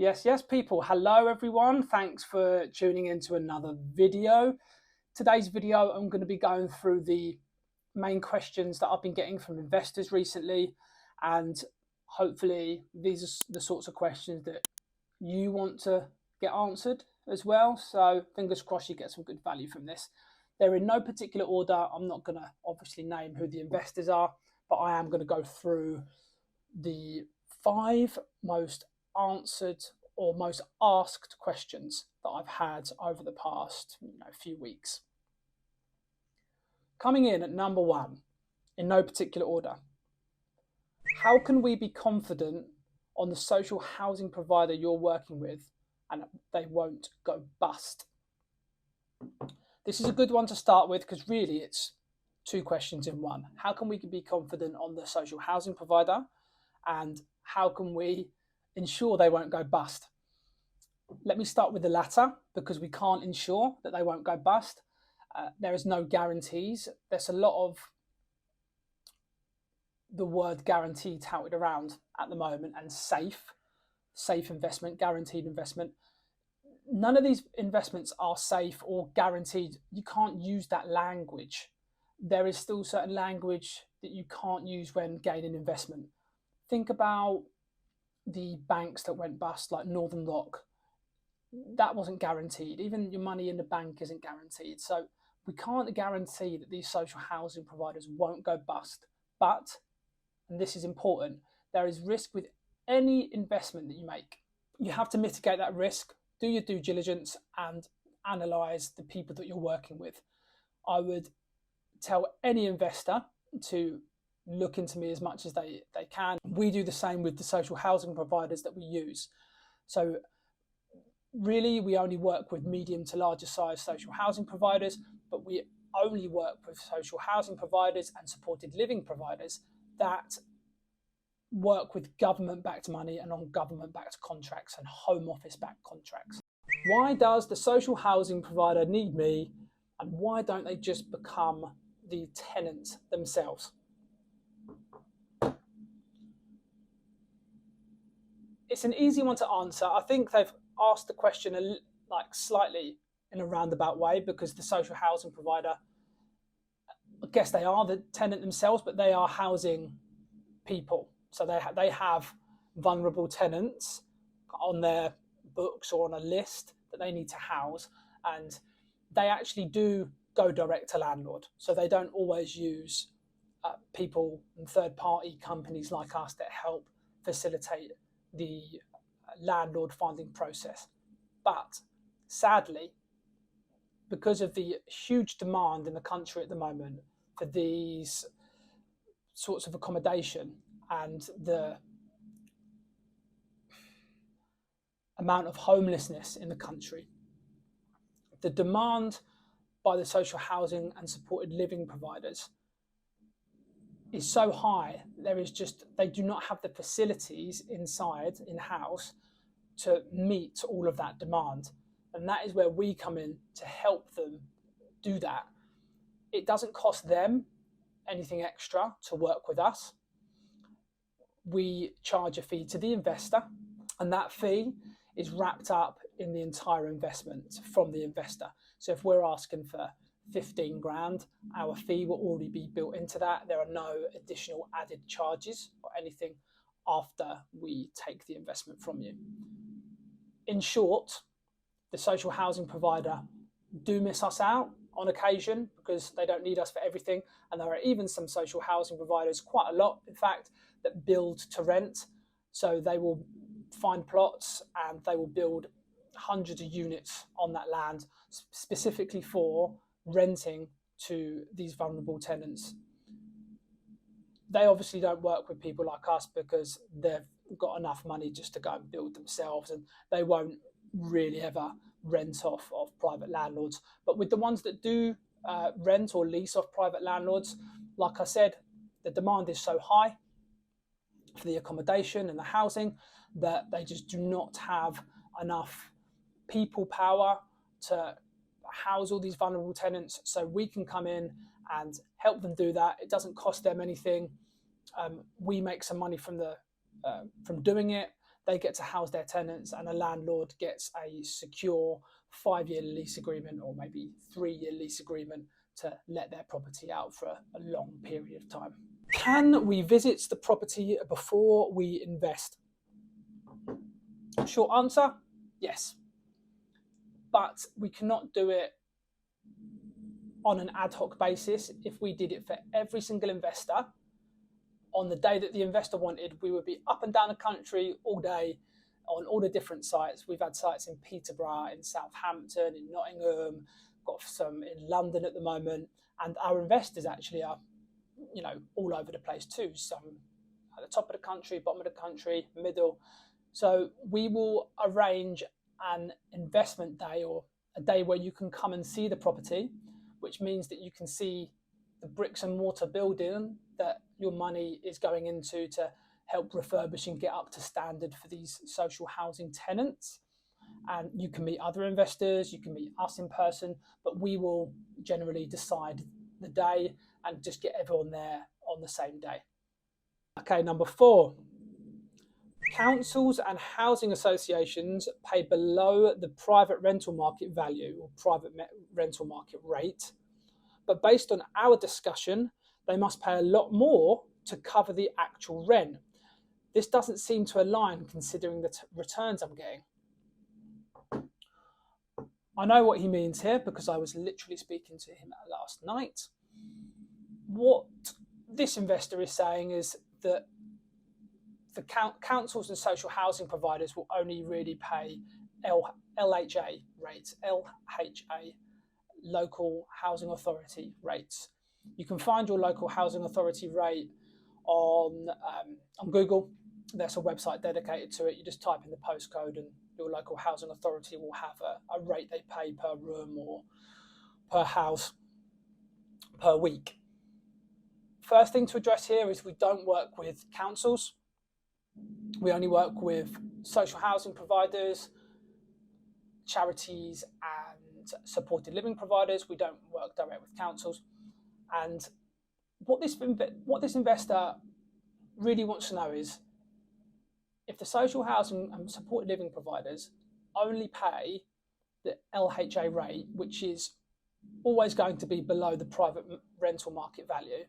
Yes, people. Hello, everyone. Thanks for tuning into another video. Today's video, I'm going to be going through the main questions that I've been getting from investors recently, and hopefully these are the sorts of questions that you want to get answered as well. So fingers crossed you get some good value from this. They're in no particular order. I'm not going to obviously name who the investors are, but I am going to go through the 5 most answered or most asked questions that I've had over the past few weeks. Coming in at number 1, in no particular order, how can we be confident on the social housing provider you're working with and they won't go bust? This is a good one to start with because really it's 2 questions in one. How can we be confident on the social housing provider, and how can we ensure they won't go bust? Let me start with the latter, because we can't ensure that they won't go bust. There is no guarantees. There's a lot of the word guarantee touted around at the moment, and safe investment, guaranteed investment. None of these investments are safe or guaranteed. You can't use that language. There is still certain language that you can't use when gaining investment. Think about the banks that went bust, like Northern Rock. That wasn't guaranteed. Even your money in the bank isn't guaranteed. So we can't guarantee that these social housing providers won't go bust. But, and this is important, there is risk with any investment that you make. You have to mitigate that risk, do your due diligence, and analyse the people that you're working with. I would tell any investor to look into me as much as they can. We do the same with the social housing providers that we use. So really, we only work with medium to larger size social housing providers, but we only work with social housing providers and supported living providers that work with government-backed money and on government-backed contracts and Home Office-backed contracts. Why does the social housing provider need me, and why don't they just become the tenant themselves? It's an easy one to answer. I think they've asked the question slightly in a roundabout way, because the social housing provider, I guess they are the tenant themselves, but they are housing people. So they have vulnerable tenants on their books or on a list that they need to house, and they actually do go direct to landlord. So they don't always use people and third-party companies like us that help facilitate the landlord finding process. But sadly, because of the huge demand in the country at the moment for these sorts of accommodation and the amount of homelessness in the country, the demand by the social housing and supported living providers is so high. They do not have the facilities in-house to meet all of that demand. And that is where we come in to help them do that. It doesn't cost them anything extra to work with us. We charge a fee to the investor, and that fee is wrapped up in the entire investment from the investor. So if we're asking for 15 grand, our fee will already be built into that. There are no additional added charges or anything after we take the investment from you. In short, the social housing provider do miss us out on occasion because they don't need us for everything. And there are even some social housing providers, quite a lot in fact, that build to rent. So they will find plots and they will build hundreds of units on that land specifically for renting to these vulnerable tenants. They obviously don't work with people like us because they've got enough money just to go and build themselves, and they won't really ever rent off of private landlords. But with the ones that do rent or lease off private landlords, like I said, the demand is so high for the accommodation and the housing that they just do not have enough people power to house all these vulnerable tenants. So we can come in and help them do that. It doesn't cost them anything. We make some money from doing it. they get to house their tenants, and a landlord gets a secure 5-year lease agreement, or maybe 3-year lease agreement, to let their property out for a long period of time. Can we visit the property before we invest? Short answer, yes. But we cannot do it on an ad hoc basis. If we did it for every single investor, on the day that the investor wanted, we would be up and down the country all day on all the different sites. We've had sites in Peterborough, in Southampton, in Nottingham, got some in London at the moment, and our investors actually are, all over the place too. Some at the top of the country, bottom of the country, middle. So we will arrange an investment day, or a day where you can come and see the property, which means that you can see the bricks and mortar building that your money is going into to help refurbish and get up to standard for these social housing tenants. And you can meet other investors, you can meet us in person, but we will generally decide the day and just get everyone there on the same day. Okay, number 4. Councils and housing associations pay below the private rental market value, or private rental market rate, but based on our discussion, they must pay a lot more to cover the actual rent. This doesn't seem to align considering the returns I'm getting. I know what he means here because I was literally speaking to him last night. What this investor is saying is that the councils and social housing providers will only really pay LHA rates, LHA, local housing authority rates. You can find your local housing authority rate on Google. There's a website dedicated to it. You just type in the postcode and your local housing authority will have a rate they pay per room or per house per week. First thing to address here is we don't work with councils. We only work with social housing providers, charities and supported living providers. We don't work direct with councils. And what this investor really wants to know is, if the social housing and supported living providers only pay the LHA rate, which is always going to be below the private rental market value,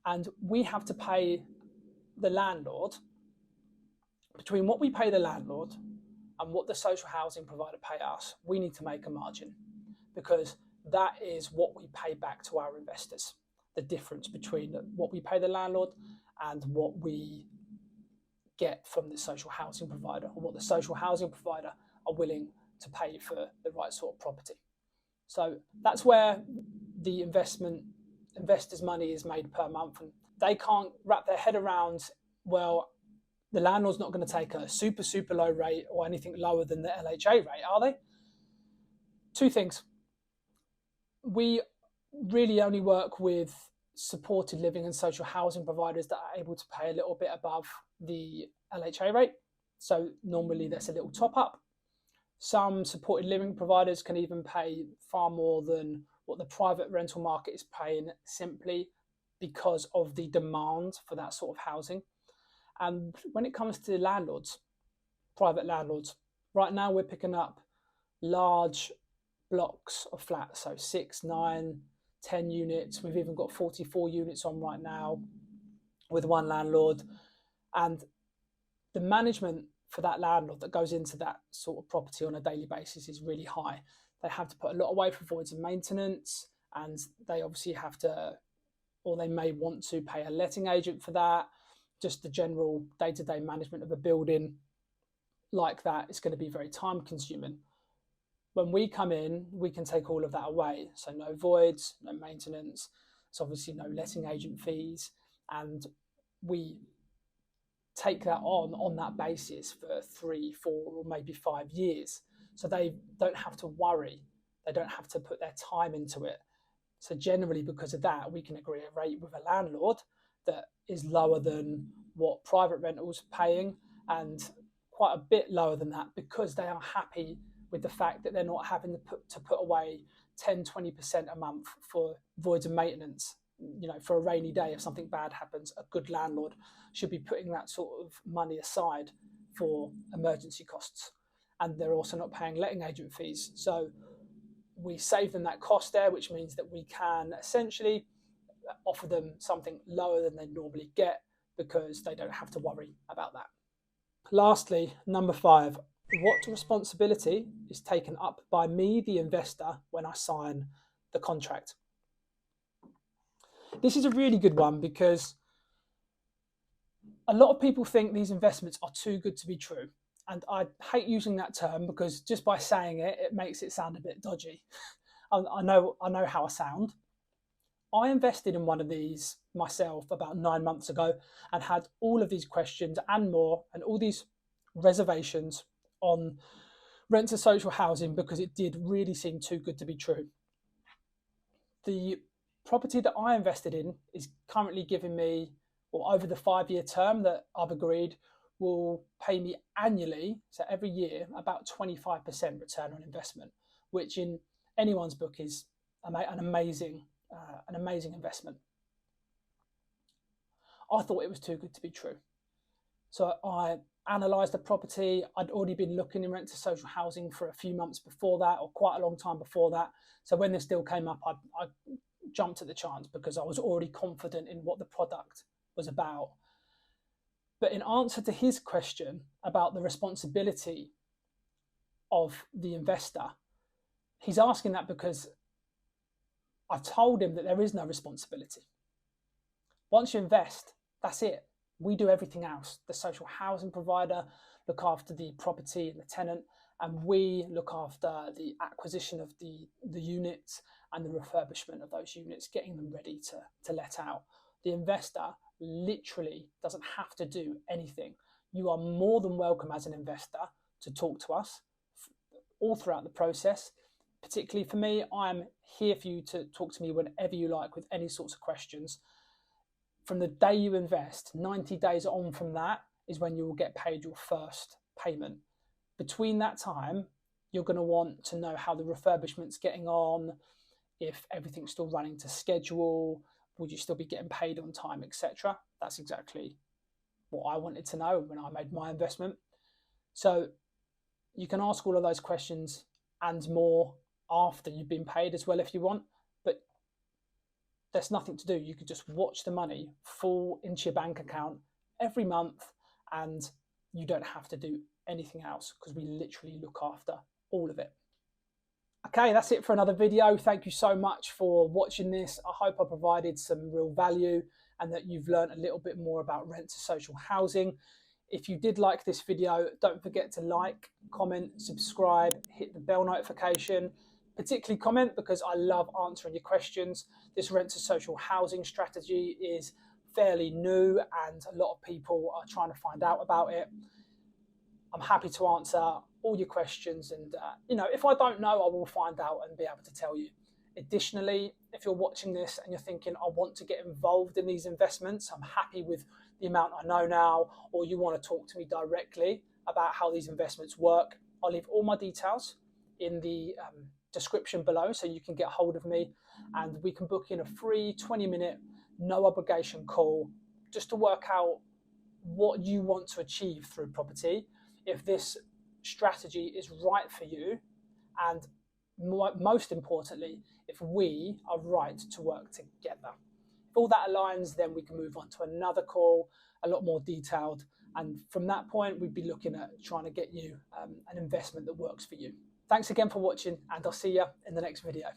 and we have to pay the landlord, between what we pay the landlord and what the social housing provider pay us, we need to make a margin, because that is what we pay back to our investors. The difference between what we pay the landlord and what we get from the social housing provider, or what the social housing provider are willing to pay for the right sort of property. So that's where the investors' money is made per month, and they can't wrap their head around, well, the landlord's not going to take a super, super low rate or anything lower than the LHA rate, are they? 2 things. We really only work with supported living and social housing providers that are able to pay a little bit above the LHA rate. So normally there's a little top up. Some supported living providers can even pay far more than what the private rental market is paying, simply because of the demand for that sort of housing. And when it comes to landlords, private landlords, right now we're picking up large blocks of flats, so 6, 9, 10 units. We've even got 44 units on right now with one landlord. And the management for that landlord that goes into that sort of property on a daily basis is really high. They have to put a lot away for voids and maintenance, and they obviously have to, or they may want to, pay a letting agent for that. Just the general day-to-day management of a building like that is going to be very time consuming. When we come in, we can take all of that away. So no voids, no maintenance. So obviously no letting agent fees. And we take that on that basis for 3, 4, or maybe 5 years. So they don't have to worry. They don't have to put their time into it. So generally, because of that, we can agree a rate with a landlord that is lower than what private rentals are paying, and quite a bit lower than that, because they are happy with the fact that they're not having to put away 10-20% a month for voids and maintenance. For a rainy day, if something bad happens, a good landlord should be putting that sort of money aside for emergency costs, and they're also not paying letting agent fees. So we save them that cost there, which means that we can essentially offer them something lower than they normally get because they don't have to worry about that. Lastly, number 5, what responsibility is taken up by me, the investor, when I sign the contract? This is a really good one because a lot of people think these investments are too good to be true. And I hate using that term because just by saying it, it makes it sound a bit dodgy. I know how I sound. I invested in one of these myself about 9 months ago and had all of these questions and more and all these reservations on rent to social housing because it did really seem too good to be true. The property that I invested in is currently giving me, or over the 5-year term that I've agreed, will pay me annually, so every year, about 25% return on investment, which in anyone's book is an amazing investment. I thought it was too good to be true. So I analysed the property. I'd already been looking in rent to social housing for a few months before that, or quite a long time before that. So when this deal came up, I jumped at the chance because I was already confident in what the product was about. But in answer to his question about the responsibility of the investor, he's asking that because I told him that there is no responsibility. Once you invest, that's it. We do everything else. The social housing provider look after the property and the tenant, and we look after the acquisition of the units and the refurbishment of those units, getting them ready to let out. The investor literally doesn't have to do anything. You are more than welcome as an investor to talk to us all throughout the process. Particularly for me, I'm here for you to talk to me whenever you like with any sorts of questions. From the day you invest, 90 days on from that is when you will get paid your first payment. Between that time, you're going to want to know how the refurbishment's getting on, if everything's still running to schedule, would you still be getting paid on time, etc. That's exactly what I wanted to know when I made my investment. So you can ask all of those questions and more after you've been paid as well if you want, but there's nothing to do. You could just watch the money fall into your bank account every month and you don't have to do anything else because we literally look after all of it. Okay, that's it for another video. Thank you so much for watching this. I hope I provided some real value and that you've learned a little bit more about rent to social housing. If you did like this video, don't forget to like, comment, subscribe, hit the bell notification, particularly comment because I love answering your questions. This rent to social housing strategy is fairly new and a lot of people are trying to find out about it. I'm happy to answer all your questions and if I don't know, I will find out and be able to tell you. Additionally, if you're watching this and you're thinking, I want to get involved in these investments, I'm happy with the amount I know now, or you want to talk to me directly about how these investments work, I'll leave all my details in the description below so you can get hold of me and we can book in a free 20-minute, no obligation call just to work out what you want to achieve through property, if this strategy is right for you, and most importantly, if we are right to work together. If all that aligns, then we can move on to another call, a lot more detailed. And from that point, we'd be looking at trying to get you an investment that works for you. Thanks again for watching, and I'll see you in the next video.